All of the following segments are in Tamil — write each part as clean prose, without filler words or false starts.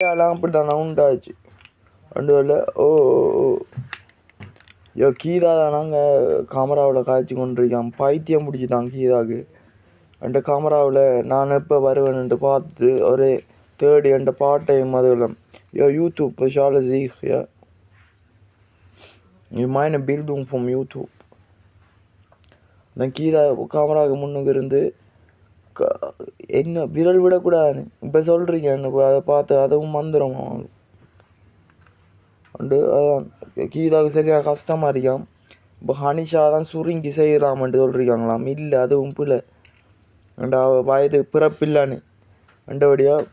எல்லாம் அப்படித்தானே உண்டாச்சு. ரெண்டு வேலை ஓ யோ கீதா தானாங்க கேமராவில் காய்ச்சி கொண்டிருக்கான். பைத்தியம் பிடிச்சிட்டான் கீதாவுக்கு. அந்த கேமராவில் நான் எப்போ வருவேன்ட்டு பார்த்து ஒரே தேடி அந்த பாட்டையும் அதுவும் யோ YouTube ஷால sich ja meine Bildung vom YouTube. நான் கீதா கேமராவுக்கு முன்னுக்கு இருந்து என்ன விரல் விடக்கூடாதுன்னு இப்போ சொல்கிறீங்க என்ன அதை பார்த்து அதுவும் வந்துடும். அண்டு அதான் கீதாவுக்கு சரியாக கஷ்டமாக இருக்கான். இப்போ ஹனிஷா தான் சுருங்கி செய்கிறாமன்ட்டு சொல்லியிருக்காங்களாம். இல்லை அதுவும் பிள்ளை அண்டா வயது பிறப்பில்லான்னு அண்டபடியாக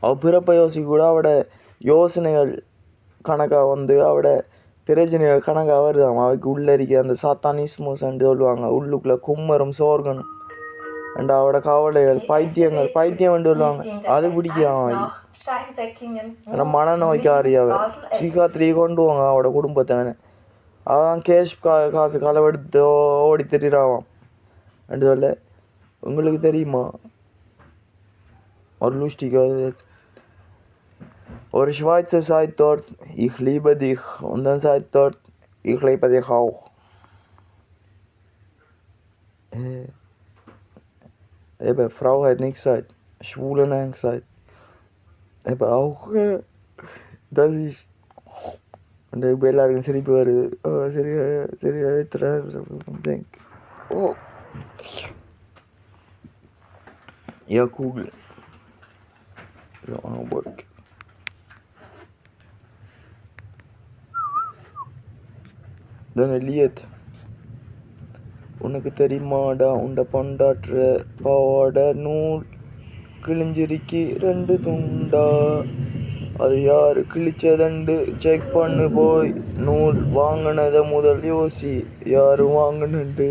அவள் பிறப்பை யோசிக்க கூட அவட யோசனைகள் கணக்காக வந்து அவட பிரச்சனைகள் கணக்காக வருதாம். அவைக்கு உள்ளே இருக்க அந்த சாத்தானிஸ்மோஸ்ன்னு சொல்லுவாங்க. உள்ளுக்குள்ளே கும்மரும் சோர்கனும் அண்ட் அவட கவலைகள் பைத்தியம் சொல்லுவாங்க. அது பிடிக்கும் அவன். ஆனால் மனநோய்க்காரி அவள் சிகாத்திரி கொண்டு வாங்க அவட குடும்பத்தை. அவன் கேஷ் காசு களவெடுத்து ஓடி திரிறாவான் என்று சொல்ல. உங்களுக்கு தெரியுமா ஒரு lustige ஒரு Schweizer sagt dort ich liebe dich und dann sagt dort ich liebe dich auch. Eben, Frau hat nicht gesagt, Schwulen haben gesagt. Eben auch, das ist. Und ich bin எல்லாருக்கும் சிரிப்பு வருது. சரி denk. Oh. Ja, Kugel. Ja, Hamburg. Dann ein Lied. உனக்கு தெரியுமாடா உண்ட பொண்டாற்ற பாவாட நூல் கிழிஞ்சிருக்கி 2 துண்டா அது யாரு கிழிச்சதண்டு செக் பண்ணு போய் நூல் வாங்கினத முதல் யோசி யாரு வாங்கினுண்டு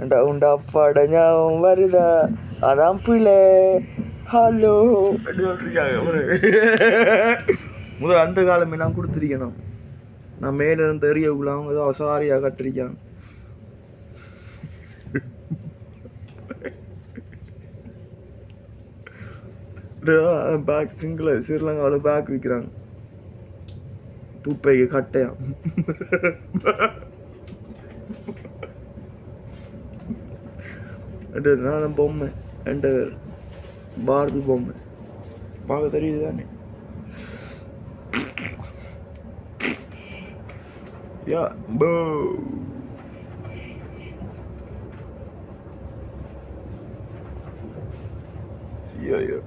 அண்டா உண்டா அப்பாட ஞாபகம் வருதா அதான் பிள்ளை ஹலோ முதல் அந்த காலமே நான் கொடுத்துருக்கணும். நான் மேல இருந்து தெரியக்குள்ள அவங்க ஏதோ அசாரியாக கட்டிருக்காங்க. பேக் சிங்கிள் ஸ்ரீலங்காவில் பேக் விற்கிறாங்க. பூப்பைக்கு கட்டையாம். நான் பொம்மை என்ட பார்பி பொம்மை பார்க்க தெரியுது தானே. யா போ yeah.